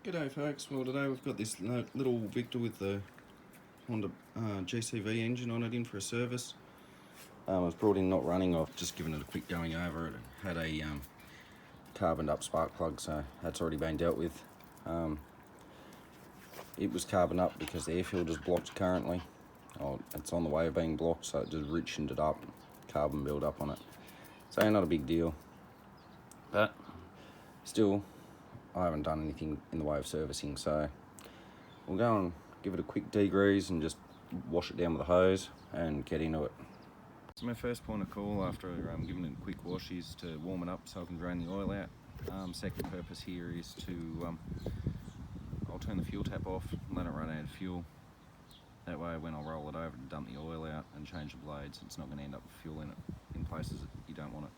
G'day folks, well today we've got this little Victa with the Honda GCV engine on it in for a service. It was brought in not running, I've just given it a quick going over. It had a carboned up spark plug, so that's already been dealt with. It was carboned up because the air filter's blocked currently. It's on the way of being blocked, so it just richened it up, carbon build up on it. So not a big deal, but still I haven't done anything in the way of servicing, so we'll go and give it a quick degrease and just wash it down with a hose and get into it. So my first point of call after giving it a quick wash is to warm it up so I can drain the oil out. Second purpose here is to I'll turn the fuel tap off and let it run out of fuel. That way when I roll it over and dump the oil out and change the blades, it's not going to end up with fuel in it in places that you don't want it.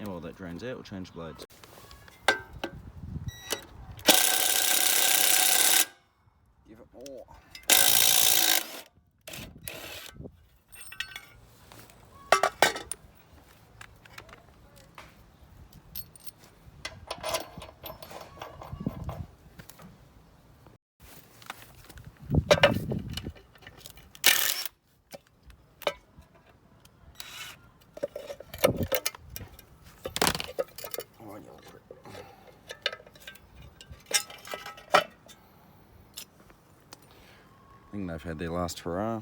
Now while that drains out, we'll change the blades. Give it more. I think they've had their last hurrah.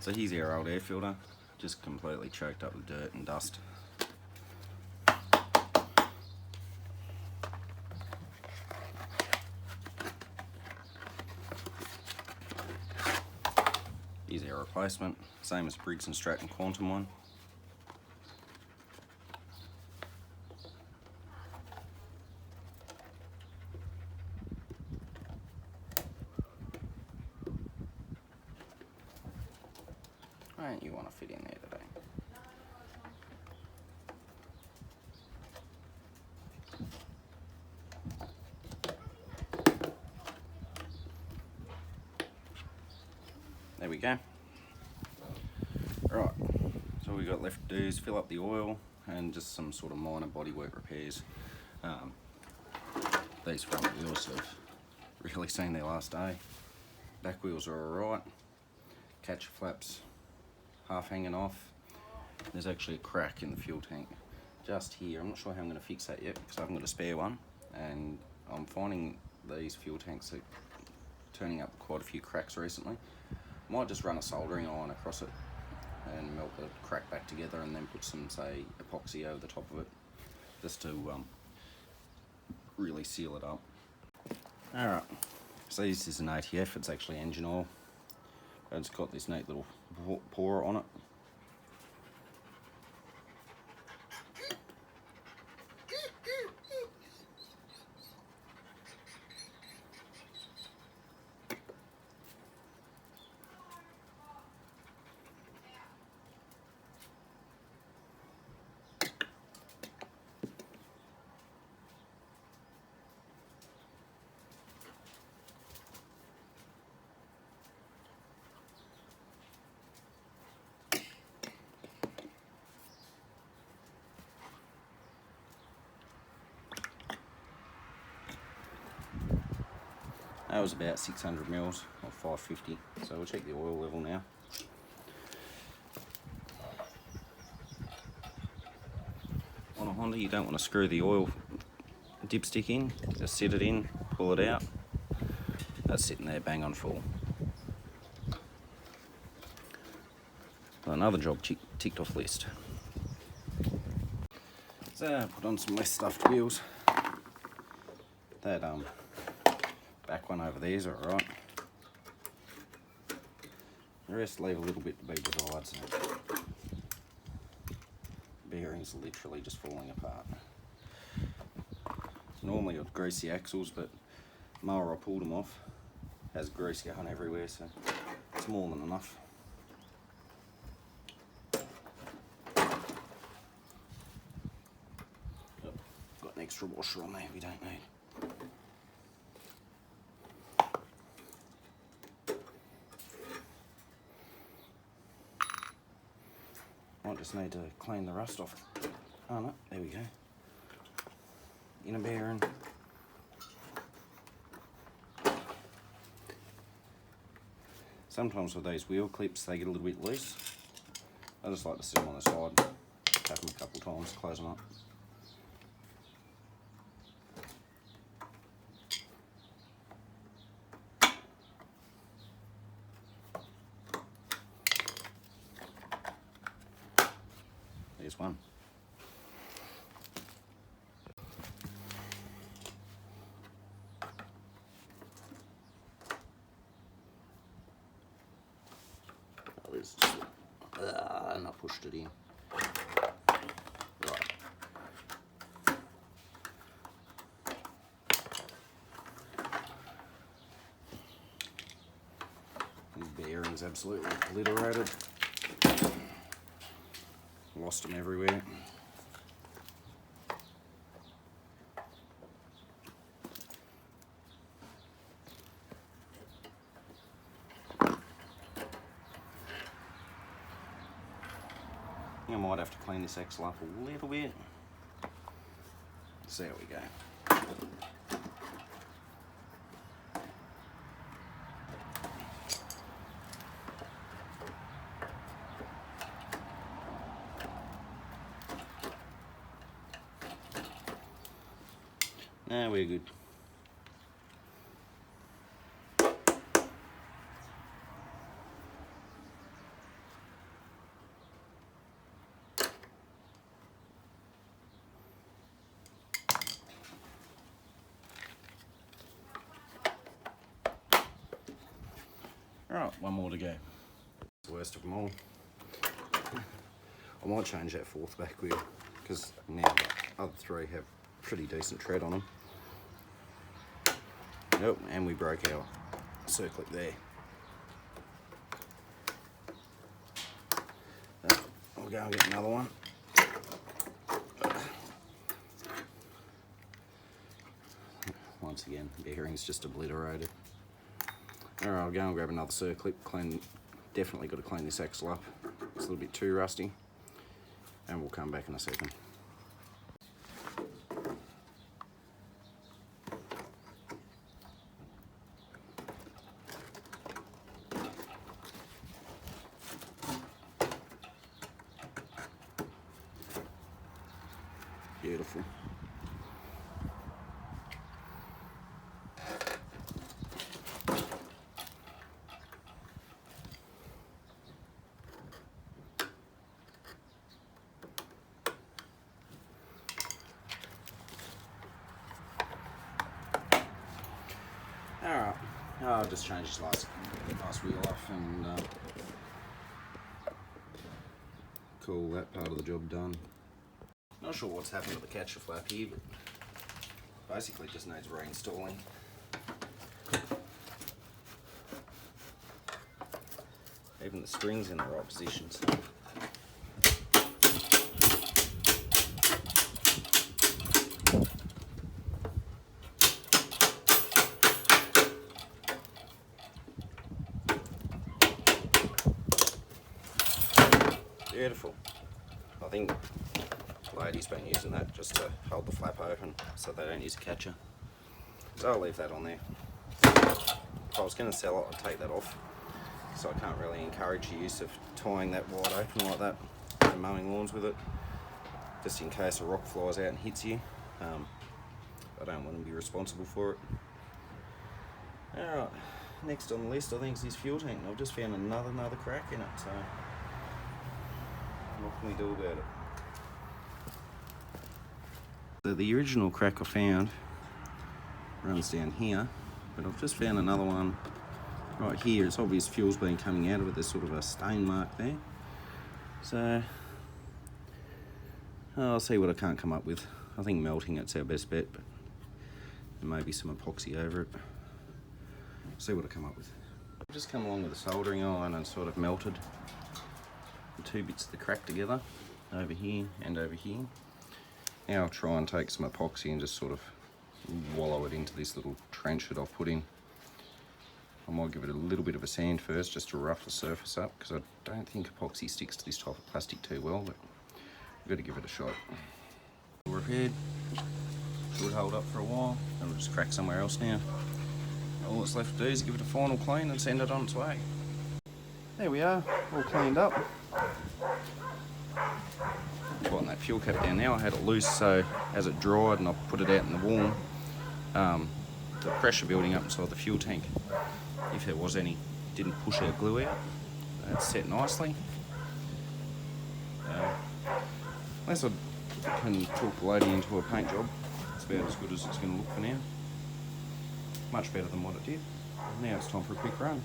So here's our old air filter, just completely choked up with dirt and dust. Here's our replacement, same as Briggs & Stratton Quantum one. Don't you want to fit in there today? There we go. Right, so all we got left to do is fill up the oil and just some sort of minor bodywork repairs. These front wheels have really seen their last day. Back wheels are alright. Catcher flaps half hanging off. There's actually a crack in the fuel tank just here. I'm not sure how I'm going to fix that yet because I haven't got a spare one, and I'm finding these fuel tanks are turning up quite a few cracks recently. Might just run a soldering iron across it and melt the crack back together and then put some, say, epoxy over the top of it just to really seal it up. Alright, so this is an ATF, it's actually engine oil. It's got this neat little pour on it. That was about 600 mils or 550, so we'll check the oil level now. On a Honda you don't want to screw the oil dipstick in, just sit it in, pull it out. That's sitting there bang on full. Well, another job ticked off list. So put on some less stuffed wheels. That back one over there is alright. The rest leave a little bit to be desired, so bearings are literally just falling apart. Normally I'd grease the axles, but mower I pulled them off. Has grease going everywhere, so it's more than enough. Got an extra washer on there we don't need. Might just need to clean the rust off. Oh no, there we go. Inner bearing. Sometimes with these wheel clips they get a little bit loose. I just like to sit them on the side, tap them a couple of times, close them up. There's one. Oh, there's just, and I pushed it in. Right. These bearings absolutely obliterated. Lost them everywhere. I might have to clean this axle up a little bit. So there we go. Now we're good. Alright, one more to go. The worst of them all. I might change that fourth back wheel because now the other three have pretty decent tread on them. Nope, and we broke our circlip there. I'll go and get another one. Once again, bearing's just obliterated. Alright, I'll go and grab another circlip. Definitely got to clean this axle up. It's a little bit too rusty. And we'll come back in a second. Beautiful. Alright, I'll just change this last wheel off and call that part of the job done. Not sure what's happened to the catcher flap here, but basically just needs reinstalling. Even the spring's in the right position. So. Beautiful. I think the lady's been using that just to hold the flap open so they don't use a catcher. So I'll leave that on there. If I was going to sell it, I'd take that off. So I can't really encourage the use of tying that wide open like that and mowing lawns with it. Just in case a rock flies out and hits you. I don't want to be responsible for it. Alright, next on the list I think is this fuel tank. I've just found another crack in it, so what can we do about it? So the original crack I found runs down here, but I've just found another one right here. It's obvious fuel's been coming out of it. There's sort of a stain mark there. So I'll see what I can't come up with. I think melting it's our best bet, but there may be some epoxy over it. See what I come up with. I've just come along with a soldering iron and sort of melted the two bits of the crack together, over here and over here. Now I'll try and take some epoxy and just sort of wallow it into this little trench that I've put in. I might give it a little bit of a sand first just to rough the surface up, because I don't think epoxy sticks to this type of plastic too well, but we've got to give it a shot. Repaired, should hold up for a while, and we'll just crack somewhere else now. All that's left to do is give it a final clean and send it on its way. There we are, all cleaned up. Tighten that fuel cap down now. I had it loose, so as it dried and I put it out in the warm, the pressure building up inside the fuel tank, if there was any, didn't push our glue out. It's set nicely. Unless I can talk the lady into a paint job, it's about as good as it's going to look for now. Much better than what it did. Now it's time for a quick run.